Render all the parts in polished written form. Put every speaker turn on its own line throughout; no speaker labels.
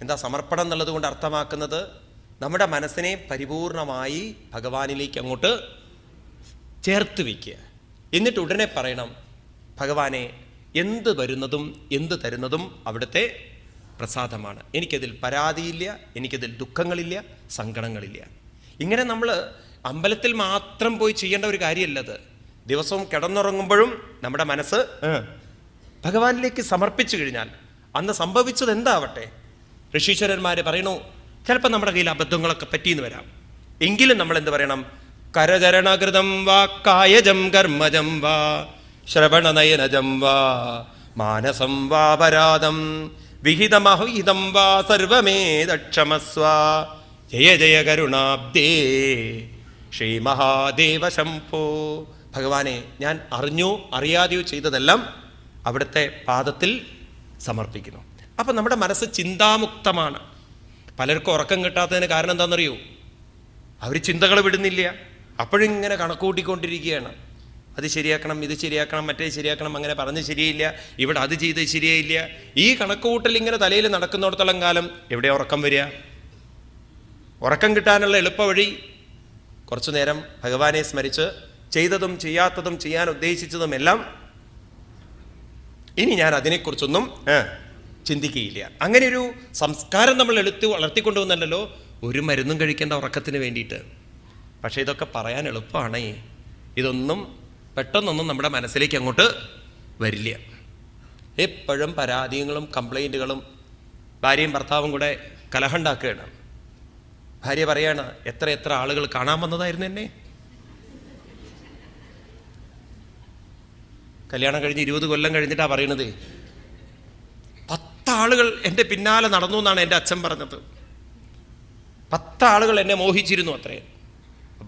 എന്താ സമർപ്പണം എന്നുള്ളത് കൊണ്ട് അർത്ഥമാക്കുന്നത്? നമ്മുടെ മനസ്സിനെ പരിപൂർണമായി ഭഗവാനിലേക്ക് അങ്ങോട്ട് ചേർത്ത് വയ്ക്കുക. എന്നിട്ട് ഉടനെ പറയണം, ഭഗവാനെ, എന്ത് വരുന്നതും എന്ത് തരുന്നതും അവിടുത്തെ പ്രസാദമാണ്. എനിക്കതിൽ പരാതിയില്ല, എനിക്കതിൽ ദുഃഖങ്ങളില്ല, സങ്കടങ്ങളില്ല. ഇങ്ങനെ നമ്മൾ അമ്പലത്തിൽ മാത്രം പോയി ചെയ്യേണ്ട ഒരു കാര്യമല്ലത്. ദിവസവും കിടന്നുറങ്ങുമ്പോഴും നമ്മുടെ മനസ്സ് ഭഗവാനിലേക്ക് സമർപ്പിച്ചു കഴിഞ്ഞാൽ അന്ന് സംഭവിച്ചത് എന്താവട്ടെ. ഋഷീശ്വരന്മാർ പറയണു, ചിലപ്പോൾ നമ്മുടെ കയ്യിൽ അബദ്ധങ്ങളൊക്കെ പറ്റിയെന്ന് വരാം. എങ്കിലും നമ്മൾ എന്ത് പറയണം? കരചരണകൃതം വാ കായജം കർമ്മജം വാ ശ്രവണനയനജം വാ മാനസം വാ പരാദം വിഹിതമഹിതം വാ സർവമേതക്ഷമസ്വ ജയ ജയ കരുണാബ്ദേ ശ്രീ മഹാദേവ ശംഭോ. ഭഗവാനെ, ഞാൻ അറിഞ്ഞോ അറിയാതെയോ ചെയ്തതെല്ലാം അവിടുത്തെ പാദത്തിൽ സമർപ്പിക്കുന്നു. അപ്പം നമ്മുടെ മനസ്സ് ചിന്താമുക്തമാണ്. പലർക്കും ഉറക്കം കിട്ടാത്തതിന് കാരണം എന്താണെന്നറിയോ? അവർ ചിന്തകൾ വിടുന്നില്ല. അപ്പോഴിങ്ങനെ കണക്കൂട്ടിക്കൊണ്ടിരിക്കുകയാണ്. അത് ശരിയാക്കണം, ഇത് ശരിയാക്കണം, മറ്റേ ശരിയാക്കണം, അങ്ങനെ പറഞ്ഞ് ശരിയില്ല, ഇവിടെ അത് ചെയ്ത് ശരിയായില്ല. ഈ കണക്കുകൂട്ടൽ ഇങ്ങനെ തലയിൽ നടക്കുന്നിടത്തോളം കാലം എവിടെ ഉറക്കം വരിക? ഉറക്കം കിട്ടാനുള്ള എളുപ്പ വഴി കുറച്ചു നേരം ഭഗവാനെ സ്മരിച്ച് ചെയ്തതും ചെയ്യാത്തതും ചെയ്യാൻ ഉദ്ദേശിച്ചതുമെല്ലാം ഇനി ഞാൻ അതിനെക്കുറിച്ചൊന്നും ചിന്തിക്കുകയില്ല. അങ്ങനെ ഒരു സംസ്കാരം നമ്മൾ വളർത്തിക്കൊണ്ടുവന്നല്ലോ, ഒരു മരുന്നും കഴിക്കേണ്ട ഉറക്കത്തിന് വേണ്ടിയിട്ട്. പക്ഷേ ഇതൊക്കെ പറയാൻ എളുപ്പമാണേ, ഇതൊന്നും പെട്ടെന്നൊന്നും നമ്മുടെ മനസ്സിലേക്ക് അങ്ങോട്ട് വരില്ല. എപ്പോഴും പരാതികളും കംപ്ലൈൻറ്റുകളും, ഭാര്യയും ഭർത്താവും കൂടെ കലഹമുണ്ടാക്കുകയാണ്. ഭാര്യ പറയാണ്, എത്ര എത്ര ആളുകൾ കാണാൻ വന്നതായിരുന്നു എന്നെ. കല്യാണം കഴിഞ്ഞ് 20 കൊല്ലം കഴിഞ്ഞിട്ടാണ് പറയണത്. 10 ആളുകൾ എൻ്റെ പിന്നാലെ നടന്നു എന്നാണ് എൻ്റെ അച്ഛൻ പറഞ്ഞത്. 10 ആളുകൾ എന്നെ മോഹിച്ചിരുന്നു അത്രേ.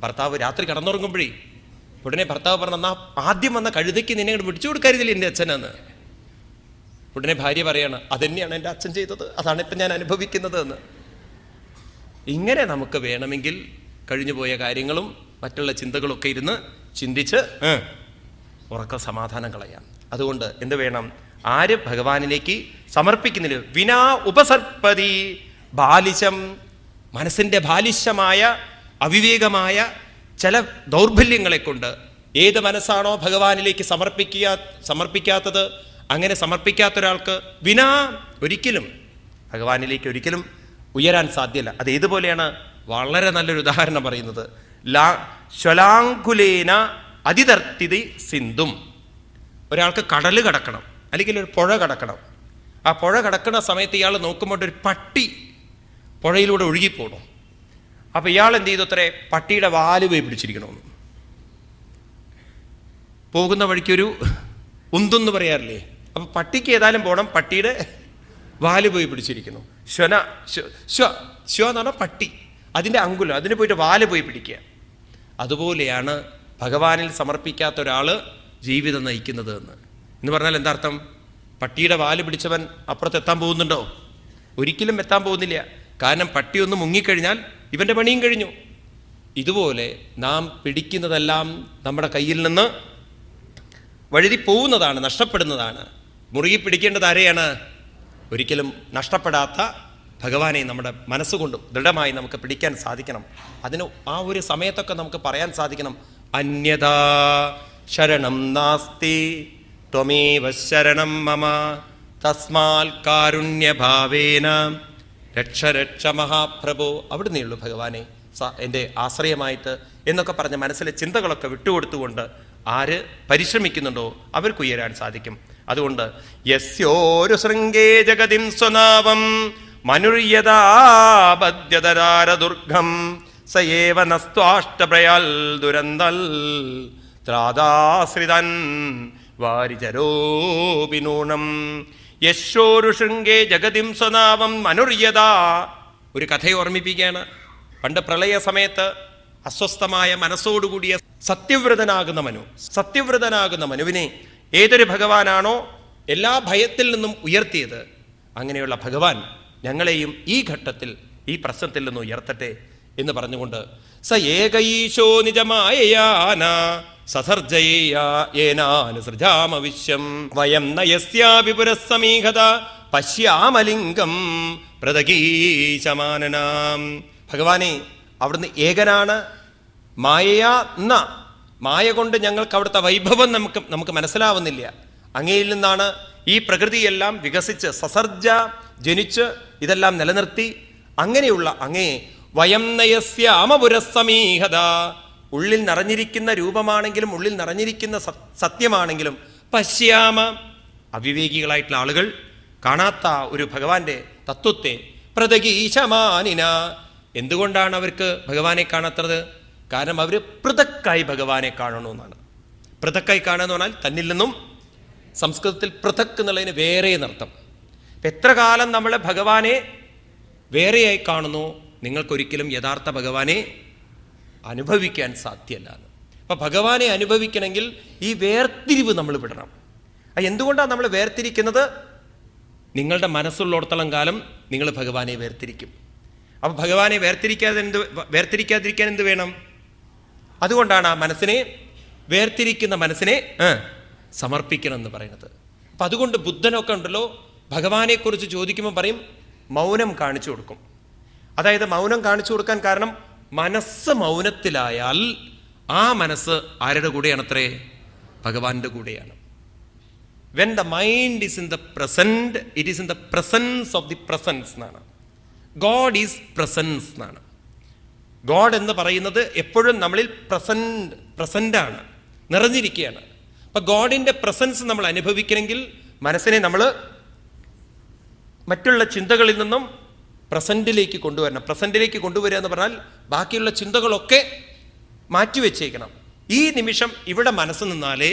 ഭർത്താവ് രാത്രി കടന്നുറങ്ങുമ്പോഴേ ഉടനെ ഭർത്താവ് പറഞ്ഞു, എന്നാ ആദ്യം വന്ന കഴുതയ്ക്ക് നിന്നെ അങ്ങോട്ട് പിടിച്ചു കൊടുക്കരുതില്ല എൻ്റെ അച്ഛനെന്ന്. ഉടനെ ഭാര്യ പറയാണ്, അതെന്നെയാണ് എൻ്റെ അച്ഛൻ ചെയ്തത്, അതാണ് ഇപ്പം ഞാൻ അനുഭവിക്കുന്നത് എന്ന്. ഇങ്ങനെ നമുക്ക് വേണമെങ്കിൽ കഴിഞ്ഞുപോയ കാര്യങ്ങളും മറ്റുള്ള ചിന്തകളൊക്കെ ഇരുന്ന് ചിന്തിച്ച് ഉറക്ക സമാധാനം കളയാം. അതുകൊണ്ട് എന്ത് വേണം? ആര് ഭഗവാനിലേക്ക് സമർപ്പിക്കുന്നില്ല വിനാ ഉപസർപ്പതി ബാലിശം, മനസ്സിൻ്റെ ബാലിശമായ അവിവേകമായ ചില ദൗർബല്യങ്ങളെ കൊണ്ട് ഏത് മനസ്സാണോ ഭഗവാനിലേക്ക് സമർപ്പിക്കാത്തത്, അങ്ങനെ സമർപ്പിക്കാത്ത ഒരാൾക്ക് വിനാ ഒരിക്കലും ഭഗവാനിലേക്ക് ഒരിക്കലും ഉയരാൻ സാധ്യമല്ല. അത് ഏതുപോലെയാണ്? വളരെ നല്ലൊരു ഉദാഹരണം പറയുന്നത്, ശ്വലാങ്കുലേന അതിതർത്തിതി സിന്ധും. ഒരാൾക്ക് കടൽ കടക്കണം, അല്ലെങ്കിൽ ഒരു പുഴ കടക്കണം. ആ പുഴ കടക്കുന്ന സമയത്ത് ഇയാൾ നോക്കുമ്പോൾ ഒരു പട്ടി പുഴയിലൂടെ ഒഴുകിപ്പോകണം. അപ്പം ഇയാൾ എന്ത് ചെയ്തു? അത്രേ പട്ടിയുടെ വാല് പോയി പിടിച്ചിരിക്കണമെന്ന്. പോകുന്ന വഴിക്കൊരു ഉന്തെന്ന് പറയാറില്ലേ? അപ്പം പട്ടിക്ക് ഏതായാലും പോകണം, പട്ടിയുടെ വാല് പോയി പിടിച്ചിരിക്കുന്നു. ശ്വ എന്ന് പറഞ്ഞാൽ പട്ടി, അതിൻ്റെ അങ്കുലം, അതിന് പോയിട്ട് വാല് പോയി പിടിക്കുക. അതുപോലെയാണ് ഭഗവാനിൽ സമർപ്പിക്കാത്ത ഒരാൾ ജീവിതം നയിക്കുന്നത് എന്ന് പറഞ്ഞാൽ എന്താ അർത്ഥം? പട്ടിയുടെ വാല് പിടിച്ചവൻ അപ്പുറത്ത് എത്താൻ പോകുന്നുണ്ടോ? ഒരിക്കലും എത്താൻ പോകുന്നില്ല. കാരണം പട്ടി ഒന്ന് മുങ്ങിക്കഴിഞ്ഞാൽ ഇവൻ്റെ പണിയും കഴിഞ്ഞു. ഇതുപോലെ നാം പിടിക്കുന്നതെല്ലാം നമ്മുടെ കയ്യിൽ നിന്ന് വഴുതി പോകുന്നതാണ്, നഷ്ടപ്പെടുന്നതാണ്. മുറുകി പിടിക്കേണ്ടത് ആരെയാണ്? ഒരിക്കലും നഷ്ടപ്പെടാത്ത ഭഗവാനെ നമ്മുടെ മനസ്സുകൊണ്ട് ദൃഢമായി നമുക്ക് പിടിക്കാൻ സാധിക്കണം. അതിന് ആ ഒരു സമയത്തൊക്കെ നമുക്ക് പറയാൻ സാധിക്കണം, അന്യഥാ ശരണം നാസ്തി ത്വമേവ ശരണം മമ തസ്മാൽ കാരുണ്യഭാവേന രക്ഷ രക്ഷ മഹാപ്രഭോ. അവിടുന്നേ ഉള്ളൂ ഭഗവാനെ എൻ്റെ ആശ്രയമായിട്ട് എന്നൊക്കെ പറഞ്ഞ് മനസ്സിലെ ചിന്തകളൊക്കെ വിട്ടുകൊടുത്തുകൊണ്ട് ആര് പരിശ്രമിക്കുന്നുണ്ടോ അവർക്ക് ഉയരാൻ സാധിക്കും. അതുകൊണ്ട് യസ്യോരു ശൃംഗേ ജഗതിം സ്വനാവം മനുര്യതാബദ്ധ്യതരാരദുർഗം സയേവ നസ്ത്വാഷ്ടപ്രയാൽ ദുരന്തൽ ത്രാദാശ്രിതൻ വാരിചരോപിനൂണം. യശോരു ശൃംഗേ ജഗതിം സ്വനാവം മനുര്യത. ഒരു കഥയെ ഓർമ്മിപ്പിക്കുകയാണ്. പണ്ട് പ്രളയ സമയത്ത് അസ്വസ്ഥമായ മനസ്സോടുകൂടിയ സത്യവ്രതനാകുന്ന മനുവിനെ ഏതൊരു ഭഗവാനാണോ എല്ലാ ഭയത്തിൽ നിന്നും ഉയർത്തിയത്, അങ്ങനെയുള്ള ഭഗവാൻ ഞങ്ങളെയും ഈ ഘട്ടത്തിൽ ഈ പ്രശ്നത്തിൽ നിന്ന് ഉയർത്തട്ടെ എന്ന് പറഞ്ഞുകൊണ്ട് സ ഏകൈശോ നിജമായയാന സസർജയേന സൃജാമ വിശ്വം വയം നയസ്യാപി പുരസ്സമീഹത പശ്യാമലിംഗം പ്രതകീശമാനനാം. ഭഗവാനെ, അവിടുന്ന് ഏകനാണ്. മായ കൊണ്ട് ഞങ്ങൾക്ക് അവിടുത്തെ വൈഭവം നമുക്ക് മനസ്സിലാവുന്നില്ല. അങ്ങയിൽ നിന്നാണ് ഈ പ്രകൃതിയെല്ലാം വികസിച്ച് സസർജ ജനിച്ച് ഇതെല്ലാം നിലനിർത്തി. അങ്ങനെയുള്ള അങ്ങേ വയം നയസ്യാമപുരസമീഹത, ഉള്ളിൽ നിറഞ്ഞിരിക്കുന്ന രൂപമാണെങ്കിലും ഉള്ളിൽ നിറഞ്ഞിരിക്കുന്ന സത്യമാണെങ്കിലും പശ്യാമ, അവിവേകികളായിട്ടുള്ള ആളുകൾ കാണാത്ത ഒരു ഭഗവാന്റെ തത്വത്തെ പ്രതകീശമാനിന. എന്തുകൊണ്ടാണ് അവർക്ക് ഭഗവാനെ കാണാത്തത്? കാരണം അവർ പൃഥക്കായി ഭഗവാനെ കാണണമെന്നാണ്. പൃഥക്കായി കാണുക എന്ന് പറഞ്ഞാൽ തന്നിൽ നിന്നും, സംസ്കൃതത്തിൽ പൃഥക് എന്നുള്ളതിന് വേറെ എന്നർത്ഥം. എത്ര കാലം നമ്മൾ ഭഗവാനെ വേറെയായി കാണുന്നു, നിങ്ങൾക്കൊരിക്കലും യഥാർത്ഥ ഭഗവാനെ അനുഭവിക്കാൻ സാധ്യമല്ല. അപ്പം ഭഗവാനെ അനുഭവിക്കണമെങ്കിൽ ഈ വേർതിരിവ് നമ്മൾ വിടണം. എന്തുകൊണ്ടാണ് നമ്മൾ വേർതിരിക്കുന്നത്? നിങ്ങളുടെ മനസ്സുള്ളിടത്തോളം കാലം നിങ്ങൾ ഭഗവാനെ വേർതിരിക്കും. അപ്പം ഭഗവാനെ വേർതിരിക്കാതിരിക്കാൻ എന്ത് വേണം? അതുകൊണ്ടാണ് ആ മനസ്സിനെ, വേർതിരിക്കുന്ന മനസ്സിനെ സമർപ്പിക്കണം എന്ന് പറയുന്നത്. അപ്പം അതുകൊണ്ട് ബുദ്ധനൊക്കെ ഉണ്ടല്ലോ, ഭഗവാനെക്കുറിച്ച് ചോദിക്കുമ്പോൾ പറയും മൗനം കാണിച്ചു കൊടുക്കും. അതായത് മൗനം കാണിച്ചു കൊടുക്കാൻ കാരണം മനസ്സ് മൗനത്തിലായാൽ ആ മനസ്സ് ആരുടെ കൂടെയാണത്രേ? ഭഗവാന്റെ കൂടെയാണ്. When the mind is in the present, it is in the presence of the presence എന്നാണ്. God is presence എന്നാണ്. ഗോഡ് എന്ന് പറയുന്നത് എപ്പോഴും നമ്മളിൽ പ്രസൻ്റാണ്, നിറഞ്ഞിരിക്കുകയാണ്. അപ്പം ഗോഡിൻ്റെ പ്രസൻസ് നമ്മൾ അനുഭവിക്കണമെങ്കിൽ മനസ്സിനെ നമ്മൾ മറ്റുള്ള ചിന്തകളിൽ നിന്നും പ്രസൻറ്റിലേക്ക് കൊണ്ടുവരണം. പ്രസൻറ്റിലേക്ക് കൊണ്ടുവരിക എന്ന് പറഞ്ഞാൽ ബാക്കിയുള്ള ചിന്തകളൊക്കെ മാറ്റിവെച്ചേക്കണം. ഈ നിമിഷം ഇവിടെ മനസ്സ് നിന്നാലേ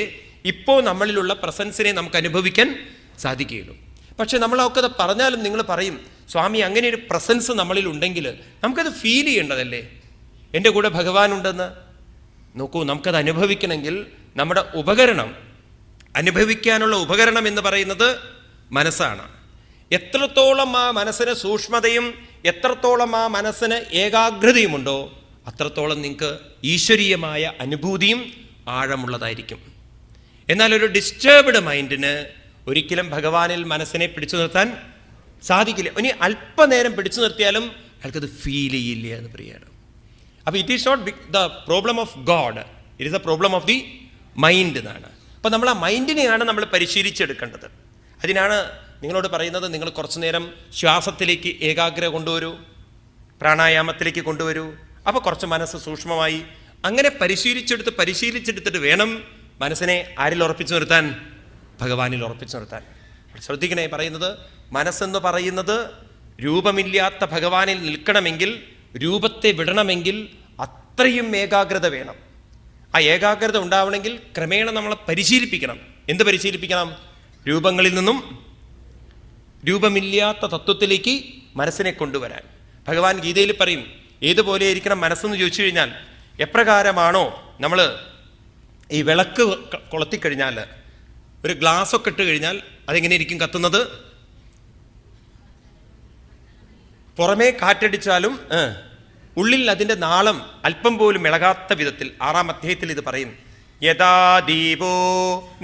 ഇപ്പോൾ നമ്മളിലുള്ള പ്രസൻസിനെ നമുക്ക് അനുഭവിക്കാൻ സാധിക്കുകയുള്ളൂ. പക്ഷെ നമ്മളൊക്കെ അത് പറഞ്ഞാലും നിങ്ങൾ പറയും, സ്വാമി അങ്ങനെ ഒരു പ്രസൻസ് നമ്മളിൽ ഉണ്ടെങ്കിൽ നമുക്കത് ഫീൽ ചെയ്യേണ്ടതല്ലേ, എൻ്റെ കൂടെ ഭഗവാനുണ്ടെന്ന്. നോക്കൂ, നമുക്കത് അനുഭവിക്കണമെങ്കിൽ നമ്മുടെ ഉപകരണം, അനുഭവിക്കാനുള്ള ഉപകരണം എന്ന് പറയുന്നത് മനസ്സാണ്. എത്രത്തോളം ആ മനസ്സിന് സൂക്ഷ്മതയും എത്രത്തോളം ആ മനസ്സിന് ഏകാഗ്രതയുമുണ്ടോ അത്രത്തോളം നിങ്ങൾക്ക് ഈശ്വരീയമായ അനുഭൂതിയും ആഴമുള്ളതായിരിക്കും. എന്നാൽ ഒരു ഡിസ്റ്റർബ്ഡ് മൈൻഡിന് ഒരിക്കലും ഭഗവാനിൽ മനസ്സിനെ പിടിച്ചു നിർത്താൻ സാധിക്കില്ല. ഇനി അല്പനേരം പിടിച്ചു നിർത്തിയാലും അയാൾക്കത് ഫീൽ ചെയ്യില്ല എന്ന് പറയുകയാണ്. അപ്പോൾ it is not the problem of God, it is the problem of the mind എന്നാണ്. അപ്പോൾ നമ്മൾ ആ മൈൻഡിനെയാണ് നമ്മൾ പരിശീലിച്ചെടുക്കേണ്ടത്. അതിനാണ് നിങ്ങളോട് പറയുന്നത്, നിങ്ങൾ കുറച്ചു നേരം ശ്വാസത്തിലേക്ക് ഏകാഗ്രത കൊണ്ടുവരൂ, പ്രാണായാമത്തിലേക്ക് കൊണ്ടുവരൂ. അപ്പോൾ കുറച്ച് മനസ്സ് സൂക്ഷ്മമായി അങ്ങനെ പരിശീലിച്ചെടുത്തിട്ട് വേണം മനസ്സിനെ ആരിൽ ഉറപ്പിച്ചു നിർത്താൻ? ഭഗവാനിൽ ഉറപ്പിച്ചു നിർത്താൻ. ശ്രദ്ധിക്കണേ, പറയുന്നത് മനസ്സെന്ന് പറയുന്നത് രൂപമില്ലാത്ത ഭഗവാനിൽ നിൽക്കണമെങ്കിൽ, രൂപത്തെ വിടണമെങ്കിൽ അത്രയും ഏകാഗ്രത വേണം. ആ ഏകാഗ്രത ഉണ്ടാവണമെങ്കിൽ ക്രമേണ നമ്മളെ പരിശീലിപ്പിക്കണം. എന്ത് പരിശീലിപ്പിക്കണം? രൂപങ്ങളിൽ നിന്നും രൂപമില്ലാത്ത തത്വത്തിലേക്ക് മനസ്സിനെ കൊണ്ടുവരാൻ. ഭഗവാൻ ഗീതയിൽ പറയും, ഏതുപോലെ ഇരിക്കണം മനസ്സെന്ന് ചോദിച്ചു കഴിഞ്ഞാൽ, എപ്രകാരമാണോ നമ്മൾ ഈ വിളക്ക് കൊളുത്തിക്കഴിഞ്ഞാൽ, ഒരു ഗ്ലാസ്സൊക്കെ ഇട്ട് കഴിഞ്ഞാൽ അതെങ്ങനെ ഇരിക്കും കത്തുന്നത്? പുറമേ കാറ്റടിച്ചാലും ഉള്ളിൽ അതിൻ്റെ നാളം അല്പം പോലും ഇളകാത്ത വിധത്തിൽ 6-ാം അധ്യായത്തിൽ ഇത് പറയും. യഥാ ദീപോ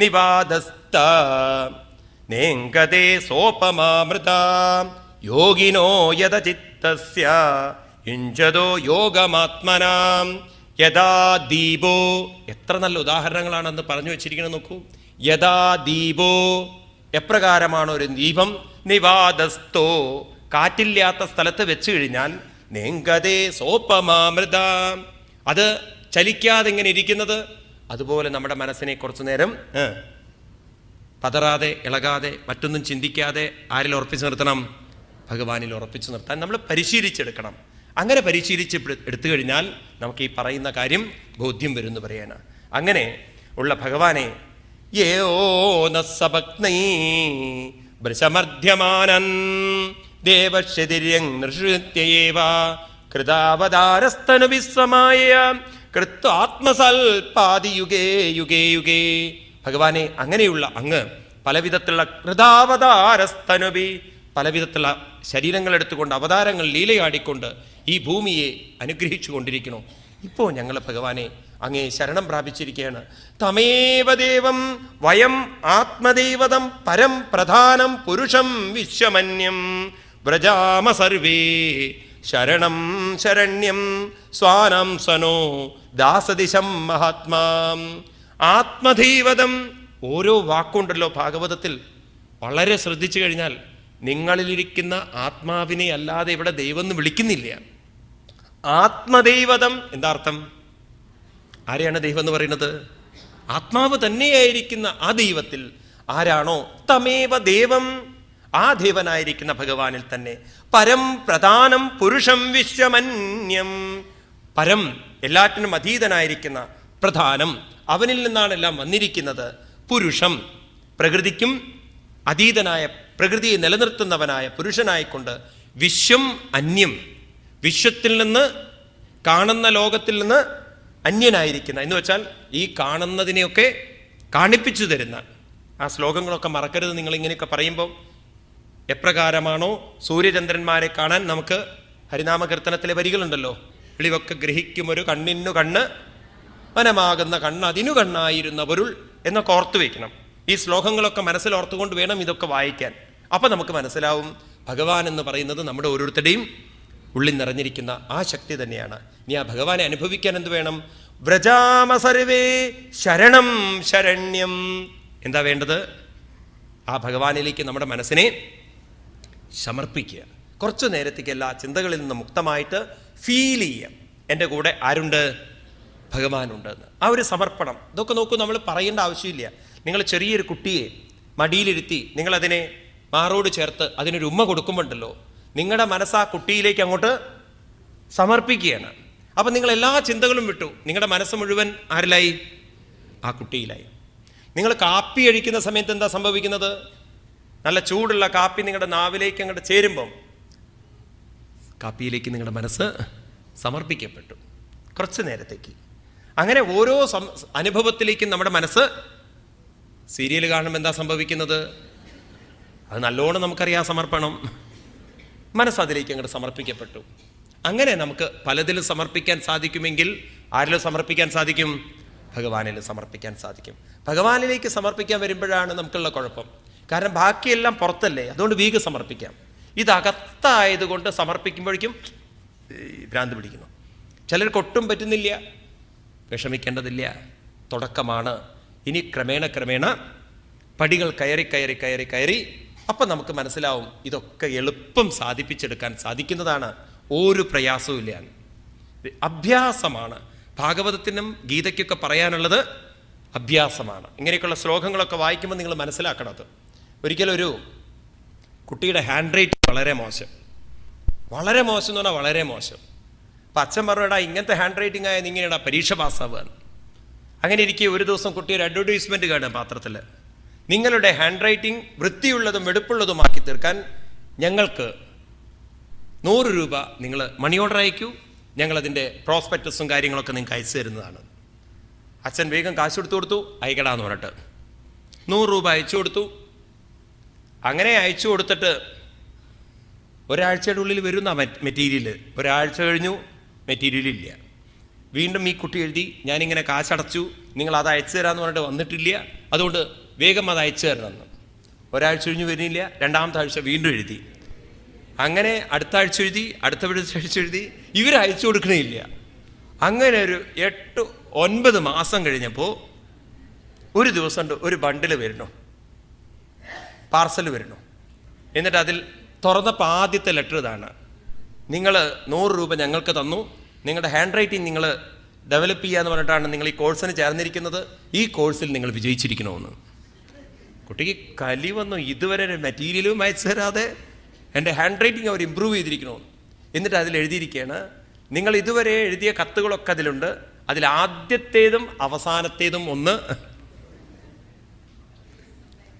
നിവാദസ്ത നേങ്കതേ സോപമാമൃത യോഗിനോ യദ ചിത്തസ്യ യുഞ്ജതോ യോഗമാത്മനാം. യഥാ ദീപോ, എത്ര നല്ല ഉദാഹരണങ്ങളാണെന്ന് പറഞ്ഞു വെച്ചിരിക്കുന്നത് നോക്കൂ. യഥാ ദീപോ, എപ്രകാരമാണോ ഒരു ദീപം, നിവാദസ്തോ, കാറ്റില്ലാത്ത സ്ഥലത്ത് വെച്ച് കഴിഞ്ഞാൽ, നേങ്കതേ സോപമാമൃത, അത് ചലിക്കാതെ ഇങ്ങനെ ഇരിക്കുന്നത്, അതുപോലെ നമ്മുടെ മനസ്സിനെ കുറച്ചു നേരം പതറാതെ ഇളകാതെ മറ്റൊന്നും ചിന്തിക്കാതെ ആരിൽ ഉറപ്പിച്ചു നിർത്തണം? ഭഗവാനിൽ ഉറപ്പിച്ചു നിർത്താൻ നമ്മൾ പരിശീലിച്ചെടുക്കണം. അങ്ങനെ എടുത്തു കഴിഞ്ഞാൽ നമുക്ക് ഈ പറയുന്ന കാര്യം ബോധ്യം വരും എന്ന് പറയാണ്. അങ്ങനെ ഉള്ള ഭഗവാനെ യേനസ്സഭക്നൈ വൃഷമർധ്യമാനൻ ദേവശതിര്യങ് നൃഷ്യത്യേവ കൃതാവതാരസ്തനു വിസ്മമായ കൃത്വാത്മസൽപാദി യുഗേ യുഗേ യുഗേ. ഭഗവാനെ, അങ്ങനെയുള്ള അങ്ങ് പലവിധത്തിലുള്ള കൃതാവതാരസ്തനുബി, പലവിധത്തിലുള്ള ശരീരങ്ങൾ എടുത്തുകൊണ്ട് അവതാരങ്ങൾ ലീലയാടിക്കൊണ്ട് ഈ ഭൂമിയെ അനുഗ്രഹിച്ചു കൊണ്ടിരിക്കണോ. ഇപ്പോൾ ഞങ്ങൾ ഭഗവാനെ അങ്ങേ ശരണം പ്രാപിച്ചിരിക്കുകയാണ്. തമേവ ദേവം വയം ആത്മദേവതം പരം പ്രധാനം പുരുഷം വിശ്വമന്യം വ്രജാമ സർവേ ശരണം ശരണ്യം സ്വാനം സനോ ദാസദിശം മഹാത്മാ. ആത്മദൈവതം, ഓരോ വാക്കുണ്ടല്ലോ ഭാഗവതത്തിൽ, വളരെ ശ്രദ്ധിച്ചു കഴിഞ്ഞാൽ നിങ്ങളിലിരിക്കുന്ന ആത്മാവിനെ അല്ലാതെ ഇവിടെ ദൈവം എന്ന് വിളിക്കുന്നില്ല. ആത്മദൈവതം എന്താ അർത്ഥം? ആരെയാണ് ദൈവം എന്ന് പറയുന്നത്? ആത്മാവ് തന്നെയായിരിക്കുന്ന ആ ദൈവത്തിൽ ആരാണോ തമേവ ദേവം, ആ ദേവനായിരിക്കുന്ന ഭഗവാനിൽ തന്നെ പരം പ്രധാനം പുരുഷം വിശ്വമന്യം, പരം എല്ലാറ്റിനും അതീതനായിരിക്കുന്ന പ്രധാനം, അവനിൽ നിന്നാണ് എല്ലാം വന്നിരിക്കുന്നത്. പുരുഷം, പ്രകൃതിക്കും അതീതനായ, പ്രകൃതിയെ നിലനിർത്തുന്നവനായ പുരുഷനായിക്കൊണ്ട് വിശ്വം അന്യം, വിശ്വത്തിൽ നിന്ന്, കാണുന്ന ലോകത്തിൽ നിന്ന് അന്യനായിരിക്കുന്ന, എന്ന് വെച്ചാൽ ഈ കാണുന്നതിനെയൊക്കെ കാണിപ്പിച്ചു തരുന്ന. ആ ശ്ലോകങ്ങളൊക്കെ മറക്കരുത്. നിങ്ങളിങ്ങനെയൊക്കെ പറയുമ്പോൾ എപ്രകാരമാണോ സൂര്യചന്ദ്രന്മാരെ കാണാൻ നമുക്ക് ഹരിനാമകീർത്തനത്തിലെ വരികളുണ്ടല്ലോ, വെളിവൊക്കെ ഗ്രഹിക്കുമൊരു കണ്ണിനു കണ്ണ് വനമാകുന്ന കണ്ണ് അതിനു കണ്ണായിരുന്ന പൊരുൾ എന്നൊക്കെ ഓർത്തു വയ്ക്കണം. ഈ ശ്ലോകങ്ങളൊക്കെ മനസ്സിലോർത്തുകൊണ്ട് വേണം ഇതൊക്കെ വായിക്കാൻ. അപ്പം നമുക്ക് മനസ്സിലാവും ഭഗവാൻ എന്ന് പറയുന്നത് നമ്മുടെ ഓരോരുത്തരുടെയും ഉള്ളിൽ നിറഞ്ഞിരിക്കുന്ന ആ ശക്തി തന്നെയാണ്. ഇനി ആ ഭഗവാനെ അനുഭവിക്കാൻ എന്ത് വേണം? വ്രജാമ സർവേ ശരണം ശരണ്യം. എന്താ വേണ്ടത്? ആ ഭഗവാനിലേക്ക് നമ്മുടെ മനസ്സിനെ സമർപ്പിക്കുക. കുറച്ചു നേരത്തേക്ക് എല്ലാ ചിന്തകളിൽ നിന്ന് മുക്തമായിട്ട് ഫീൽ ചെയ്യുക, എൻ്റെ കൂടെ ആരുണ്ട്? ഭഗവാനുണ്ട് എന്ന്. ആ ഒരു സമർപ്പണം. ഇതൊക്കെ നോക്കൂ, നമ്മൾ പറയേണ്ട ആവശ്യമില്ല. നിങ്ങൾ ചെറിയൊരു കുട്ടിയെ മടിയിലിരുത്തി നിങ്ങളതിനെ മാറോട് ചേർത്ത് അതിനൊരു ഉമ്മ കൊടുക്കുമ്പോണ്ടല്ലോ, നിങ്ങളുടെ മനസ്സ് ആ കുട്ടിയിലേക്ക് അങ്ങോട്ട് സമർപ്പിക്കുകയാണ്. അപ്പം നിങ്ങൾ എല്ലാ ചിന്തകളും വിട്ടു, നിങ്ങളുടെ മനസ്സ് മുഴുവൻ ആരിലായി? ആ കുട്ടിയിലായി. നിങ്ങൾ കാപ്പി കഴിക്കുന്ന സമയത്ത് എന്താ സംഭവിക്കുന്നത്? നല്ല ചൂടുള്ള കാപ്പി നിങ്ങളുടെ നാവിലേക്ക് അങ്ങോട്ട് ചേരുമ്പം കാപ്പിയിലേക്ക് നിങ്ങളുടെ മനസ്സ് സമർപ്പിക്കപ്പെട്ടു കുറച്ച് നേരത്തേക്ക്. അങ്ങനെ ഓരോ അനുഭവത്തിലേക്കും നമ്മുടെ മനസ്സ്, സീരിയൽ കാണുമ്പോൾ എന്താ സംഭവിക്കുന്നത്? അത് നല്ലോണം നമുക്കറിയാം, സമർപ്പണം. മനസ്സതിലേക്ക് അങ്ങോട്ട് സമർപ്പിക്കപ്പെട്ടു. അങ്ങനെ നമുക്ക് പലതിലും സമർപ്പിക്കാൻ സാധിക്കുമെങ്കിൽ ആരിലും സമർപ്പിക്കാൻ സാധിക്കും? ഭഗവാനിൽ സമർപ്പിക്കാൻ സാധിക്കും. ഭഗവാനിലേക്ക് സമർപ്പിക്കാൻ വരുമ്പോഴാണ് നമുക്കുള്ള കുഴപ്പം. കാരണം ബാക്കിയെല്ലാം പുറത്തല്ലേ, അതുകൊണ്ട് വീക്ക് സമർപ്പിക്കാം. ഇതകത്തായതുകൊണ്ട് സമർപ്പിക്കുമ്പോഴേക്കും ഭ്രാന്ത് പിടിക്കുന്നു. ചിലർക്ക് ഒട്ടും പറ്റുന്നില്ല. വിഷമിക്കേണ്ടതില്ല, തുടക്കമാണ്. ഇനി ക്രമേണ ക്രമേണ പടികൾ കയറി കയറി കയറി കയറി അപ്പം നമുക്ക് മനസ്സിലാവും ഇതൊക്കെ എളുപ്പം സാധിപ്പിച്ചെടുക്കാൻ സാധിക്കുന്നതാണ്, ഒരു പ്രയാസവും ഇല്ല. അഭ്യാസമാണ്. ഭാഗവതത്തിനും ഗീതയ്ക്കൊക്കെ പറയാനുള്ളത് അഭ്യാസമാണ്. ഇങ്ങനെയൊക്കെയുള്ള ശ്ലോകങ്ങളൊക്കെ വായിക്കുമ്പോൾ നിങ്ങൾ മനസ്സിലാക്കണത്. ഒരിക്കലും ഒരു കുട്ടിയുടെ ഹാൻഡ് റൈറ്റിംഗ് വളരെ മോശം, വളരെ മോശം എന്ന് പറഞ്ഞാൽ വളരെ മോശം. അപ്പം അച്ഛൻ പറഞ്ഞടാ, ഇങ്ങനത്തെ ഹാൻഡ് റൈറ്റിംഗ് ആയത് ഇങ്ങനെയാടാ പരീക്ഷ പാസ്സാവുക. അങ്ങനെ ഇരിക്കെ ഒരു ദിവസം കുട്ടി ഒരു അഡ്വർടൈസ്മെൻറ്റ് കാണുക പാത്രത്തിൽ, നിങ്ങളുടെ ഹാൻഡ് റൈറ്റിംഗ് വൃത്തിയുള്ളതും വെടുപ്പുള്ളതുമാക്കി തീർക്കാൻ ഞങ്ങൾക്ക് 100 രൂപ നിങ്ങൾ മണി ഓർഡർ അയക്കൂ, ഞങ്ങളതിൻ്റെ പ്രോസ്പെക്ടസും കാര്യങ്ങളൊക്കെ നിങ്ങൾക്ക് അയച്ചു തരുന്നതാണ്. അച്ഛൻ വേഗം കാശ് കൊടുത്തു അയക്കടാന്ന് പറഞ്ഞിട്ട് 100 രൂപ അയച്ചു കൊടുത്തു. അങ്ങനെ അയച്ചു കൊടുത്തിട്ട് ഒരാഴ്ചയുടെ ഉള്ളിൽ വരുന്ന മെറ്റീരിയൽ. ഒരാഴ്ച കഴിഞ്ഞു, മെറ്റീരിയൽ ഇല്ല. വീണ്ടും ഈ കുട്ടി എഴുതി, ഞാനിങ്ങനെ കാശടച്ചു, നിങ്ങൾ അത് അയച്ചു തരാമെന്ന് പറഞ്ഞിട്ട് വന്നിട്ടില്ല, അതുകൊണ്ട് വേഗം അത് അയച്ചു തരണമെന്ന്. ഒരാഴ്ച കഴിഞ്ഞ് വരുന്നില്ല, രണ്ടാമത്തെ ആഴ്ച വീണ്ടും എഴുതി. അങ്ങനെ അടുത്ത ആഴ്ച എഴുതി, അടുത്ത ആഴ്ച എഴുതി, ഇവരയച്ചു കൊടുക്കണില്ല. അങ്ങനെ ഒരു 8-9 മാസം കഴിഞ്ഞപ്പോൾ ഒരു ദിവസം ഒരു ബണ്ടിൽ വരണു, പാർസൽ വരണു. എന്നിട്ട് അതിൽ തുറന്നപ്പോൾ ആദ്യത്തെ ലെറ്റർ ഇതാണ്: നിങ്ങൾ 100 രൂപ ഞങ്ങൾക്ക് തന്നു, നിങ്ങളുടെ ഹാൻഡ് റൈറ്റിംഗ് നിങ്ങൾ ഡെവലപ്പ് ചെയ്യാന്ന് പറഞ്ഞിട്ടാണ് നിങ്ങൾ ഈ കോഴ്സിന് ചേർന്നിരിക്കുന്നത്, ഈ കോഴ്സിൽ നിങ്ങൾ വിജയിച്ചിരിക്കണമെന്ന്. കുട്ടിക്ക് കലി വന്നു. ഇതുവരെ മെറ്റീരിയലും അയച്ചു തരാതെ എൻ്റെ ഹാൻഡ് റൈറ്റിംഗ് അവർ ഇമ്പ്രൂവ് ചെയ്തിരിക്കണമെന്ന്. എന്നിട്ട് അതിൽ എഴുതിയിരിക്കുകയാണ്, നിങ്ങൾ ഇതുവരെ എഴുതിയ കത്തുകളൊക്കെ അതിലുണ്ട്, അതിൽ ആദ്യത്തേതും അവസാനത്തേതും ഒന്ന്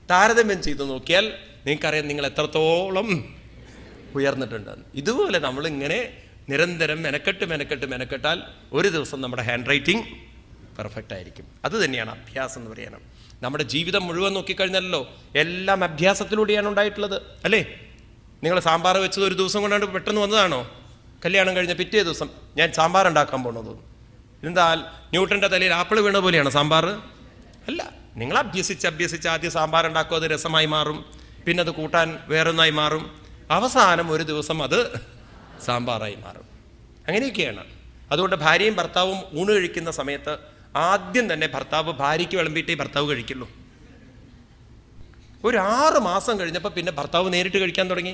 താരതമ്യം ചെയ്ത് നോക്കിയാൽ നിങ്ങൾക്കറിയാം നിങ്ങൾ എത്രത്തോളം ഉയർന്നിട്ടുണ്ട്. ഇതുപോലെ നമ്മളിങ്ങനെ നിരന്തരം മെനക്കെട്ടാൽ ഒരു ദിവസം നമ്മുടെ ഹാൻഡ് റൈറ്റിംഗ് പെർഫെക്റ്റ് ആയിരിക്കും. അത് തന്നെയാണ് അഭ്യാസം എന്ന് പറയണം. നമ്മുടെ ജീവിതം മുഴുവൻ നോക്കിക്കഴിഞ്ഞാലല്ലോ എല്ലാം അഭ്യാസത്തിലൂടെയാണ് ഉണ്ടായിട്ടുള്ളത്, അല്ലേ? നിങ്ങൾ സാമ്പാർ വെച്ചത് ഒരു ദിവസം കൊണ്ടാണ്ട് പെട്ടെന്ന് വന്നതാണോ? കല്യാണം കഴിഞ്ഞ പിറ്റേ ദിവസം ഞാൻ സാമ്പാർ ഉണ്ടാക്കാൻ പോകണമെന്ന് തോന്നുന്നു. എന്താ ന്യൂട്ടൻ്റെ തലയിൽ ആപ്പിൾ വീണ പോലെയാണ് സാമ്പാർ? അല്ല. നിങ്ങൾ അഭ്യസിച്ച് ആദ്യം സാമ്പാർ ഉണ്ടാക്കും, അത് രസമായി മാറും, പിന്നെ അത് കൂട്ടാൻ വേറൊന്നായി മാറും, അവസാനം ഒരു ദിവസം അത് സാമ്പാറായി മാറും. അങ്ങനെയൊക്കെയാണ്. അതുകൊണ്ട് ഭാര്യയും ഭർത്താവും ഊണ് കഴിക്കുന്ന സമയത്ത് ആദ്യം തന്നെ ഭർത്താവ് ഭാര്യയ്ക്ക് വിളമ്പിയിട്ടേ ഭർത്താവ് കഴിക്കുള്ളൂ. ഒരു 6 മാസം കഴിഞ്ഞപ്പോൾ പിന്നെ ഭർത്താവ് നേരിട്ട് കഴിക്കാൻ തുടങ്ങി.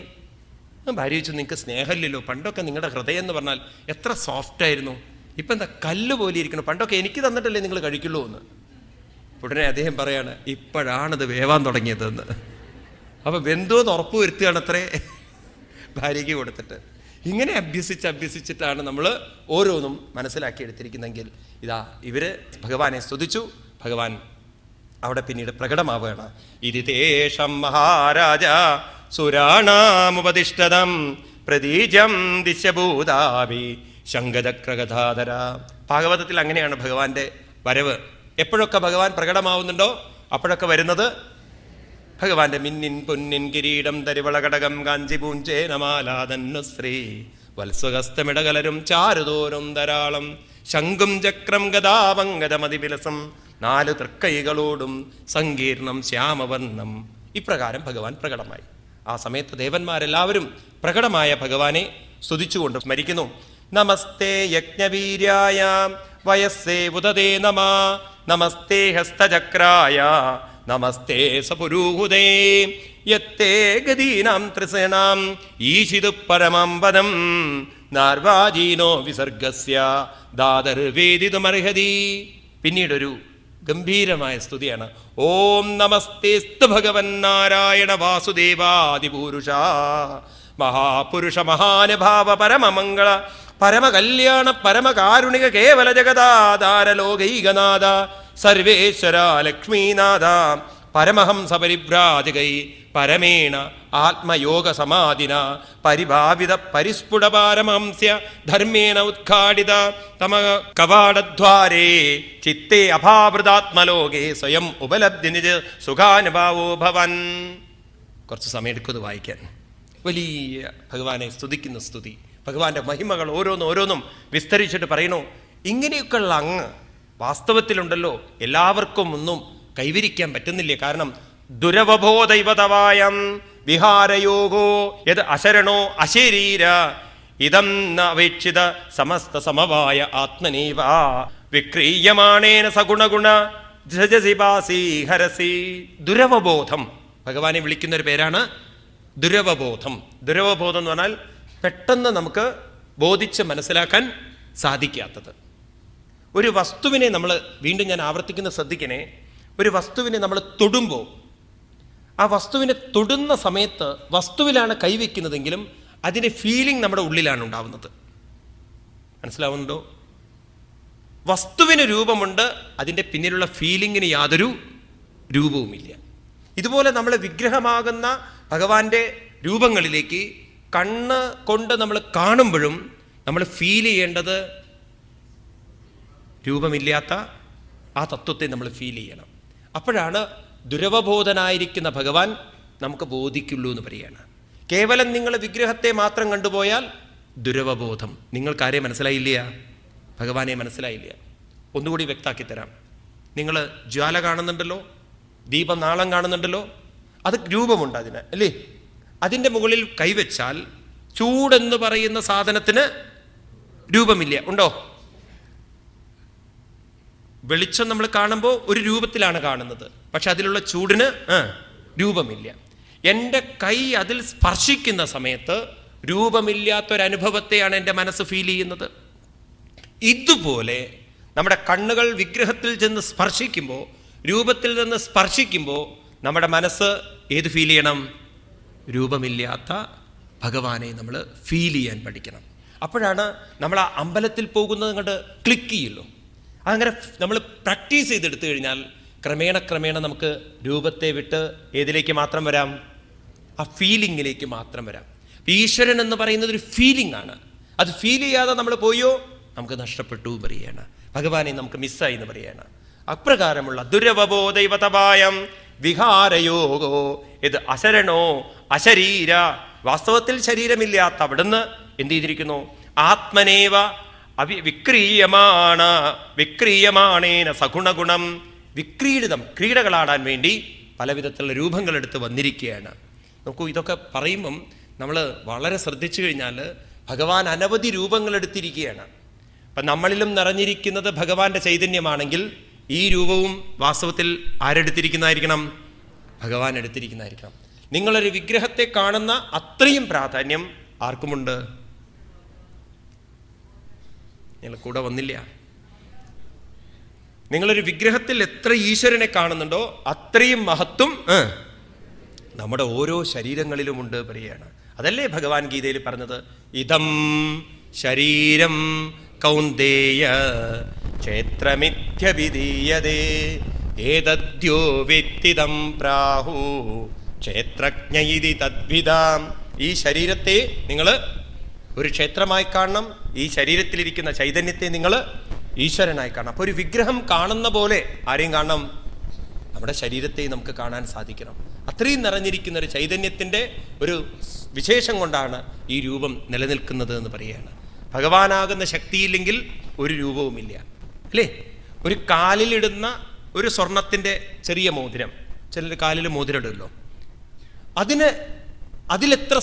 ഭാര്യ ചോദിച്ചു, നിങ്ങൾക്ക് സ്നേഹമില്ലല്ലോ, പണ്ടൊക്കെ നിങ്ങളുടെ ഹൃദയം എന്ന് പറഞ്ഞാൽ എത്ര സോഫ്റ്റായിരുന്നു, ഇപ്പം എന്താ കല്ല് പോലെ ഇരിക്കണം, പണ്ടൊക്കെ എനിക്ക് തന്നിട്ടല്ലേ നിങ്ങൾ കഴിക്കുള്ളൂ എന്ന്. ഉടനെ അദ്ദേഹം പറയാണ്, ഇപ്പോഴാണത് വേവാൻ തുടങ്ങിയതെന്ന്. അപ്പം വെന്തോന്ന് ഉറപ്പ് വരുത്തുകയാണ് അത്രേ ഭാര്യയ്ക്ക് കൊടുത്തിട്ട്. ഇങ്ങനെ അഭ്യസിച്ചിട്ടാണ് നമ്മൾ ഓരോന്നും മനസ്സിലാക്കിയെടുത്തിരിക്കുന്നെങ്കിൽ ഇതാ ഇവര് ഭഗവാനെ സ്തുതിച്ചു. ഭഗവാൻ അവിടെ പിന്നീട് പ്രകടമാവുകയാണ്. ഇരിതേഷം മഹാരാജ സുരാണാമുപതിഷ്ഠതം പ്രതീജം ദിശഭൂതാവി ശങ്കചക്രഗധാധര. ഭാഗവതത്തിൽ അങ്ങനെയാണ് ഭഗവാന്റെ വരവ്. എപ്പോഴൊക്കെ ഭഗവാൻ പ്രകടമാവുന്നുണ്ടോ അപ്പോഴൊക്കെ വരുന്നത് ഭഗവാന്റെ മിന്നിൻ പൊന്നിൻ കിരീടം തരിവളകടകം കാഞ്ചിപൂഞ്ചേ നമാലാതന്നു ശ്രീ വത്സഹസ്തമിടകലരും ചാരുതോരും ധാരാളം ശംഖും ചക്രം ഗദാവങ്കതമതിവിലസം 4 തൃക്കൈകളോടും സങ്കീർണം ശ്യാമവർണം. ഇപ്രകാരം ഭഗവാൻ പ്രകടമായി. ആ സമയത്ത് ദേവന്മാരെല്ലാവരും പ്രകടമായ ഭഗവാനെ സ്തുതിച്ചുകൊണ്ട് സ്മരിക്കുന്നു. നമസ്തേ യജ്ഞവീര്യായ വയസ്സേ ഉദതേ നമ നമസ്തേ ഹസ്തചക്രായ നമസ്തേ സപുരൂഹുദേ യത്തേ ഗദീനാം ത്രിസേനാം ഈശിതു പരമം പദം നാർവാജീനോ വിസർഗസ്യ ദാതർവേദിതുമർഹതി. പിന്നീടൊരു ഗംഭീരമായ സ്തുതിയാണ്. ഓം നമസ്തേസ്തു ഭഗവൻ നാരായണ വാസുദേവാദിപൂരുഷ മഹാപുരുഷ മഹാനുഭാവ പരമമംഗള പരമകല്യാണ പരമകാരുണിക കേവല ജഗദാധാര ലോകൈകനാഥ സർവേശ്വര ലക്ഷ്മീനാഥ പരമഹംസ പരിഭ്രാജകൈ പരമേണ ആത്മയോഗ സമാധിന പരിഭാവിത പരിസ്ഫുട പാരമഹംസ്യ ധർമ്മേണ ഉദ്ഘാടിത തമ കവാടദ്വാരേ ചിത്തേ അഭാവൃതാത്മലോകേ സ്വയം ഉപലബ്ധി നിജ സുഖാനുഭാവോ ഭവൻ. കുറച്ച് സമയം എടുക്കുന്നത് വായിക്കാൻ. വലിയ ഭഗവാനെ സ്തുതിക്കുന്ന സ്തുതി, ഭഗവാന്റെ മഹിമകൾ ഓരോന്നും വിസ്തരിച്ചിട്ട് പറയണു. ഇങ്ങനെയൊക്കെയുള്ള അങ്ങ് വാസ്തവത്തിലുണ്ടല്ലോ എല്ലാവർക്കും ഒന്നും കൈവരിക്കാൻ പറ്റുന്നില്ല. കാരണം ദുരവബോധൈവതവായം വിഹാരയോഗോ യത് അശരണോ അശരീര ഇതം നവേക്ഷിത സമസ്ത സമവായ ആത്മനേവ വിക്രീയമാണേന സഗുണഗുണ ജജസിബാസി ഹരസി. ദുരവബോധം ഭഗവാനെ വിളിക്കുന്ന ഒരു പേരാണ് ദുരവബോധം. ദുരവബോധം എന്ന് പറഞ്ഞാൽ പെട്ടെന്ന് നമുക്ക് ബോധിച്ച് മനസ്സിലാക്കാൻ സാധിക്കാത്തത്. ഒരു വസ്തുവിനെ നമ്മൾ, വീണ്ടും ഞാൻ ആവർത്തിക്കുന്ന ശ്രദ്ധിക്കണേ, ഒരു വസ്തുവിനെ നമ്മൾ തൊടുമ്പോൾ ആ വസ്തുവിനെ തൊടുന്ന സമയത്ത് വസ്തുവിലാണ് കൈവയ്ക്കുന്നതെങ്കിലും അതിൻ്റെ ഫീലിംഗ് നമ്മുടെ ഉള്ളിലാണ് ഉണ്ടാവുന്നത്. മനസ്സിലാവുന്നുണ്ടോ? വസ്തുവിന് രൂപമുണ്ട്, അതിൻ്റെ പിന്നിലുള്ള ഫീലിങ്ങിന് യാതൊരു രൂപവുമില്ല. ഇതുപോലെ നമ്മൾ വിഗ്രഹമാകുന്ന ഭഗവാന്റെ രൂപങ്ങളിലേക്ക് കണ്ണ് കൊണ്ട് നമ്മൾ കാണുമ്പോഴും നമ്മൾ ഫീൽ ചെയ്യേണ്ടത് രൂപമില്ലാത്ത ആ തത്വത്തെ നമ്മൾ ഫീൽ ചെയ്യണം. അപ്പോഴാണ് ദുരവബോധനായിരിക്കുന്ന ഭഗവാൻ നമുക്ക് ബോധിക്കുള്ളൂ എന്ന് പറയുകയാണ്. കേവലം നിങ്ങൾ വിഗ്രഹത്തെ മാത്രം കണ്ടുപോയാൽ ദുരവബോധം. നിങ്ങൾക്കാരെ മനസ്സിലായില്ല? ഭഗവാനെ മനസ്സിലായില്ല. ഒന്നുകൂടി വ്യക്താക്കി തരാം. നിങ്ങൾ ജ്വാല കാണുന്നുണ്ടല്ലോ, ദീപനാളം കാണുന്നുണ്ടല്ലോ, അത് രൂപമുണ്ട് അതിന്, അല്ലേ? അതിൻ്റെ മുകളിൽ കൈവച്ചാൽ ചൂടെന്ന് പറയുന്ന സാധനത്തിന് രൂപമില്ല, ഉണ്ടോ? വെളിച്ചം നമ്മൾ കാണുമ്പോൾ ഒരു രൂപത്തിലാണ് കാണുന്നത്, പക്ഷെ അതിലുള്ള ചൂടിന് രൂപമില്ല. എൻ്റെ കൈ അതിൽ സ്പർശിക്കുന്ന സമയത്ത് രൂപമില്ലാത്തൊരനുഭവത്തെയാണ് എൻ്റെ മനസ്സ് ഫീൽ ചെയ്യുന്നത്. ഇതുപോലെ നമ്മുടെ കണ്ണുകൾ വിഗ്രഹത്തിൽ ചെന്ന് സ്പർശിക്കുമ്പോൾ, രൂപത്തിൽ നിന്ന് സ്പർശിക്കുമ്പോൾ നമ്മുടെ മനസ്സ് ഏത് ഫീൽ ചെയ്യണം? രൂപമില്ലാത്ത ഭഗവാനെ നമ്മൾ ഫീൽ ചെയ്യാൻ പഠിക്കണം. അപ്പോഴാണ് നമ്മൾ ആ അമ്പലത്തിൽ പോകുന്നത് അങ്ങോട്ട് ക്ലിക്ക് ചെയ്യുള്ളൂ. അങ്ങനെ നമ്മൾ പ്രാക്ടീസ് ചെയ്തെടുത്തു കഴിഞ്ഞാൽ ക്രമേണ നമുക്ക് രൂപത്തെ വിട്ട് ഏതിലേക്ക് മാത്രം വരാം? ആ ഫീലിങ്ങിലേക്ക് മാത്രം വരാം. ഈശ്വരൻ എന്ന് പറയുന്നത് ഒരു ഫീലിംഗ് ആണ്. അത് ഫീൽ ചെയ്യാതെ നമ്മൾ പോയോ നമുക്ക് നഷ്ടപ്പെട്ടു പറയുകയാണ്. ഭഗവാനെ നമുക്ക് മിസ്സായി എന്ന് പറയുകയാണ്. അപ്രകാരമുള്ള ദുരവബോധൈവതവായം വിഹാരയോഗോ ഇത് അശരണോ അശരീര, വാസ്തവത്തിൽ ശരീരമില്ലാത്ത അവിടുന്ന് എന്ത് ചെയ്തിരിക്കുന്നു? ആത്മനേവ വിക്രീയമാണേന സഗുണഗുണം. വിക്രീഡിതം, ക്രീഡകളാടാൻ വേണ്ടി പലവിധത്തിലുള്ള രൂപങ്ങളെടുത്ത് വന്നിരിക്കുകയാണ്. നോക്കൂ, ഇതൊക്കെ പറയുമ്പം നമ്മൾ വളരെ ശ്രദ്ധിച്ചു കഴിഞ്ഞാൽ ഭഗവാൻ അനവധി രൂപങ്ങളെടുത്തിരിക്കുകയാണ്. അപ്പം നമ്മളിലും നിറഞ്ഞിരിക്കുന്നത് ഭഗവാന്റെ ചൈതന്യമാണെങ്കിൽ ഈ രൂപവും വാസ്തവത്തിൽ ആരെടുത്തിരിക്കുന്നതായിരിക്കണം? ഭഗവാൻ എടുത്തിരിക്കുന്നതായിരിക്കണം. നിങ്ങളൊരു വിഗ്രഹത്തെ കാണുന്ന അത്രയും പ്രാധാന്യം ആർക്കുമുണ്ട്? നിങ്ങൾ കൂടെ വന്നില്ല. നിങ്ങളൊരു വിഗ്രഹത്തിൽ എത്ര ഈശ്വരനെ കാണുന്നുണ്ടോ അത്രയും മഹത്വം നമ്മുടെ ഓരോ ശരീരങ്ങളിലുമുണ്ട് പറയുകയാണ്. അതല്ലേ ഭഗവാൻ ഗീതയിൽ പറഞ്ഞത്? ഇദം ശരീരം കൗന്ദേയ ക്ഷേത്രമിത്യഭിധീയതേ ഏതദ്യോ വിത്തിദം പ്രാഹു ക്ഷേത്രജ്ഞ ഇതി തദ്വിദാം. ഈ ശരീരത്തെ നിങ്ങൾ ഒരു ക്ഷേത്രമായി കാണണം. ഈ ശരീരത്തിലിരിക്കുന്ന ചൈതന്യത്തെ നിങ്ങൾ ഈശ്വരനായി കാണണം. അപ്പോൾ ഒരു വിഗ്രഹം കാണുന്ന പോലെ ആരെയും കാണണം? നമ്മുടെ ശരീരത്തെ നമുക്ക് കാണാൻ സാധിക്കണം. അത്രയും നിറഞ്ഞിരിക്കുന്ന ഒരു ചൈതന്യത്തിൻ്റെ ഒരു വിശേഷം കൊണ്ടാണ് ഈ രൂപം നിലനിൽക്കുന്നത് എന്ന് പറയുകയാണ്. ഭഗവാനാകുന്ന ശക്തിയില്ലെങ്കിൽ ഒരു രൂപവുമില്ല, അല്ലേ? ഒരു കാലിലിടുന്ന ഒരു സ്വർണത്തിൻ്റെ ചെറിയ മോതിരം, ചിലർ കാലിൽ മോതിരം ഇടുമല്ലോ, അതിലെത്ര